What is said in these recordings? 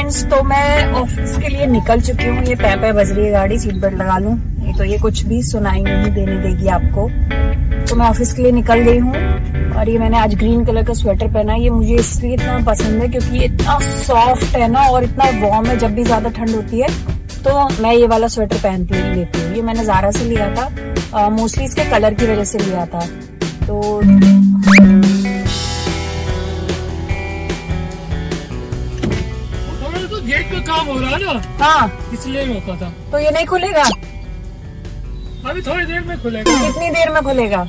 Friends, तो मैं office के लिए निकल चुकी हूँ। ये पे बज रही है गाड़ी, सीट बेल्ट लगा लूं, नहीं तो ये कुछ भी सुनाई नहीं देने देगी आपको। तो मैं ऑफिस के लिए निकल गई हूँ और ये मैंने आज ग्रीन कलर का स्वेटर पहना है। ये मुझे इसलिए इतना पसंद है क्योंकि ये इतना सॉफ्ट है ना और इतना वार्म है। जब भी ज्यादा ठंड होती है तो मैं ये वाला स्वेटर पहनती लेती हूँ। ये मैंने ज़ारा से लिया था, मोस्टली इसके कलर की वजह से लिया था। तो गेट का काम हो रहा है ना, हाँ इसलिए रोका था। तो ये नहीं खुलेगा? अभी थोड़ी देर में खुलेगा। कितनी देर में खुलेगा?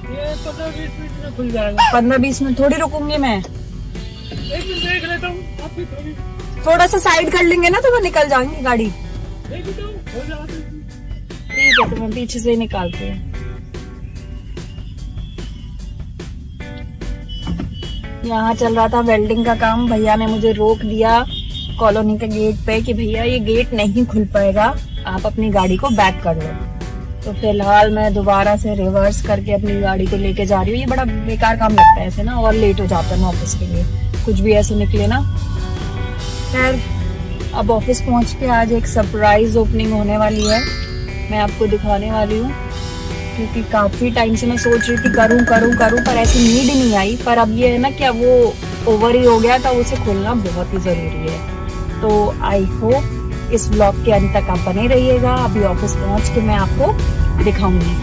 ये 15-20 मिनट में खुल जाएगा। 15-20 मिनट थोड़ी रुकूंगी मैं। एक मिनट देख लेता हूँ, आप भी थोड़ा सा साइड कर लेंगे ना तो मैं निकल जाऊंगी गाड़ी। देख लेता हूँ, हो जाएगा। ठीक है, तो मैं पीछे से ही निकालती हूँ। यहाँ चल रहा था वेल्डिंग का काम, भैया ने मुझे रोक दिया कॉलोनी के गेट पे कि भैया ये गेट नहीं खुल पाएगा, आप अपनी गाड़ी को बैक कर लो। तो फिलहाल मैं दोबारा से रिवर्स करके अपनी गाड़ी को लेके जा रही हूँ। ये बड़ा बेकार काम लगता है ऐसे ना, और लेट हो जाता है मैं ऑफिस के लिए, कुछ भी ऐसे निकले ना। खैर, अब ऑफिस पहुंच के आज एक सरप्राइज ओपनिंग होने वाली है, मैं आपको दिखाने वाली हूँ। क्योंकि काफी टाइम से मैं सोच रही थी करूँ पर ऐसी नीड नहीं आई। पर अब ये है ना कि अब वो ओवर ही हो गया था, उसे खोलना बहुत ही जरूरी है। तो आई होप इस ब्लॉग के अंत तक आप बने रहिएगा। अभी ऑफिस पहुंच के मैं आपको दिखाऊंगी,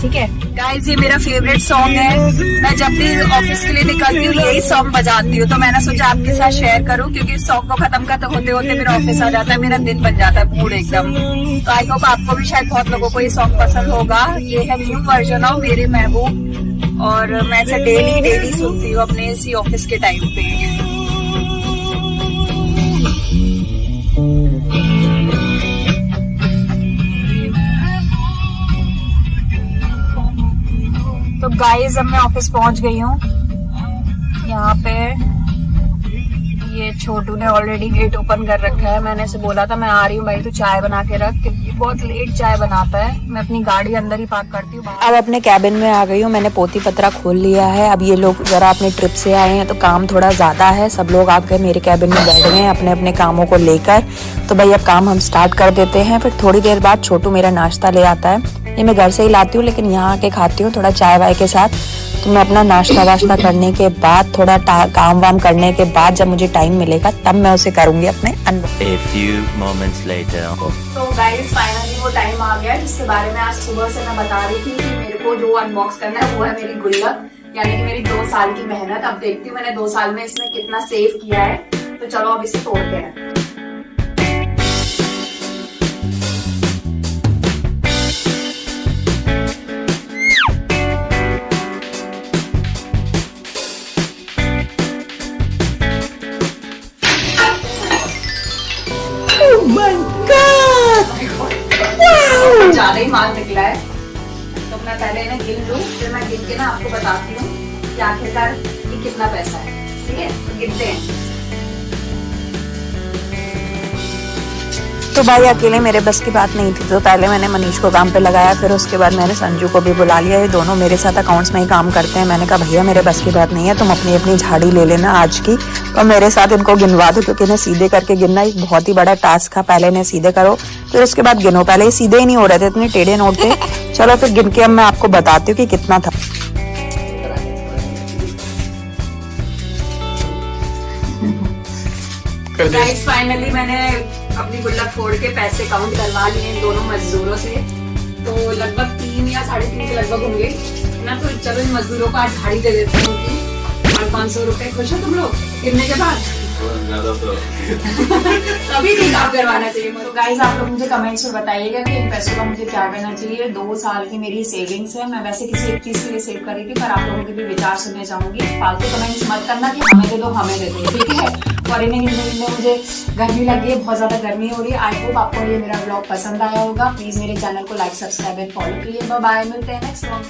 ठीक है गाइस। ये मेरा फेवरेट सॉन्ग है, मैं जब भी ऑफिस के लिए निकलती हूँ यही सॉन्ग बजाती हूँ। तो मैंने सोचा आपके साथ शेयर करूँ क्योंकि इस सॉन्ग को खत्म होते होते मेरा ऑफिस आ जाता है, मेरा दिन बन जाता है मूड एकदम। तो आई होप आपको भी शायद बहुत लोगों को ये सॉन्ग पसंद होगा। ये है न्यू वर्जन ऑफ मेरे महबूब और मैं इसे डेली सुनती हूँ अपने इसी ऑफिस के टाइम पे। तो गाइस, अब मैं ऑफिस पहुंच गई हूँ। यहाँ पे ये छोटू ने ऑलरेडी गेट ओपन कर रखा है। मैंने इसे बोला था मैं आ रही हूँ भाई, तू चाय बना के रख, क्योंकि बहुत लेट चाय बनाता है। मैं अपनी गाड़ी अंदर ही पार्क करती हूँ। अब अपने कैबिन में आ गई हूँ, मैंने पोती पत्रा खोल लिया है। अब ये लोग जरा अपने ट्रिप से आए हैं तो काम थोड़ा ज्यादा है, सब लोग आकर मेरे कैबिन में बैठ गए हैं अपने अपने कामों को लेकर। तो भाई अब काम हम स्टार्ट कर देते हैं। फिर थोड़ी देर बाद छोटू मेरा नाश्ता ले आता है, ये मैं घर से ही लाती हूँ लेकिन यहाँ आके खाती हूँ थोड़ा चाय वाय के साथ। तो मैं अपना नाश्ता वाश्ता करने के बाद थोड़ा काम वाम करने के बाद जब मुझे टाइम मिलेगा तब मैं उसे करूंगी अपने A few moments later. तो गाइस, फाइनली वो टाइम आ गया जिसके बारे में आज सुबह से मैं बता रही थी कि मेरे को जो अनबॉक्स करना है वो है मेरी गुल्लक, यानी कि मेरी 2 साल की मेहनत। अब देखती हूँ मैंने 2 साल में इसमें कितना सेव किया है। तो चलो अब इसे तोड़ते हैं। ज्यादा ही माल निकला है, तो मैं पहले इन्हें गिन लूं, फिर मैं गिन के ना आपको बताती हूँ कि आखिरकार ये कितना पैसा है। ठीक है, तो गिनते हैं। तो भाई अकेले मेरे बस की बात नहीं थी, तो पहले मैंने मनीष को काम पे लगाया, फिर उसके बाद मैंने संजू को भी बुला लिया। ये दोनों मेरे साथ अकाउंट्स में ही काम करते हैं। मैंने कहा भैया मेरे बस की बात नहीं है, तुम अपनी अपनी झाड़ी ले लेना आज की, तो मेरे साथ इनको गिनवा दो, क्योंकि इन्हें सीधे करके गिनना एक बहुत ही बड़ा टास्क है। पहले इन्हें सीधे करो फिर उसके बाद गिनो, पहले ये सीधे ही नहीं हो रहे थे, इतने टेढ़े नोट थे। चलो फिर गिन के अब मैं आपको बताती हूँ कि कितना था। गाइस, फाइनली मैंने अपनी गुल्लक फोड़ के पैसे काउंट करवा लिए इन दोनों मजदूरों से। तो लगभग 3 या 3.5 के लगभग होंगे ना। तो चलो इन मजदूरों को आज झाड़ी दे देती हूँ कि 500 रुपए। खुश हो तुम लोग गिरने के बाद? तभी नहीं काम करवाना चाहिए। तो गाइस, आप लोग मुझे कमेंट्स में बताइएगा कि इन पैसों का मुझे क्या करना चाहिए। 2 साल की मेरी सेविंग्स है, मैं वैसे किसी एक चीज के लिए सेव कर रही थी, पर आप लोगों के भी विचार सुनने चाहूंगी। फालतू कमेंट्स मत करना कि हमें दे दो, ठीक है। और इन्हें गिनने मुझे गर्मी लगी है, बहुत ज्यादा गर्मी हो रही है। आई होप आपको ये मेरा ब्लॉग पसंद आया होगा। प्लीज मेरे चैनल को लाइक, सब्सक्राइब एंड फॉलो कीजिए। बाय, मिलते हैं नेक्स्ट ब्लॉग में।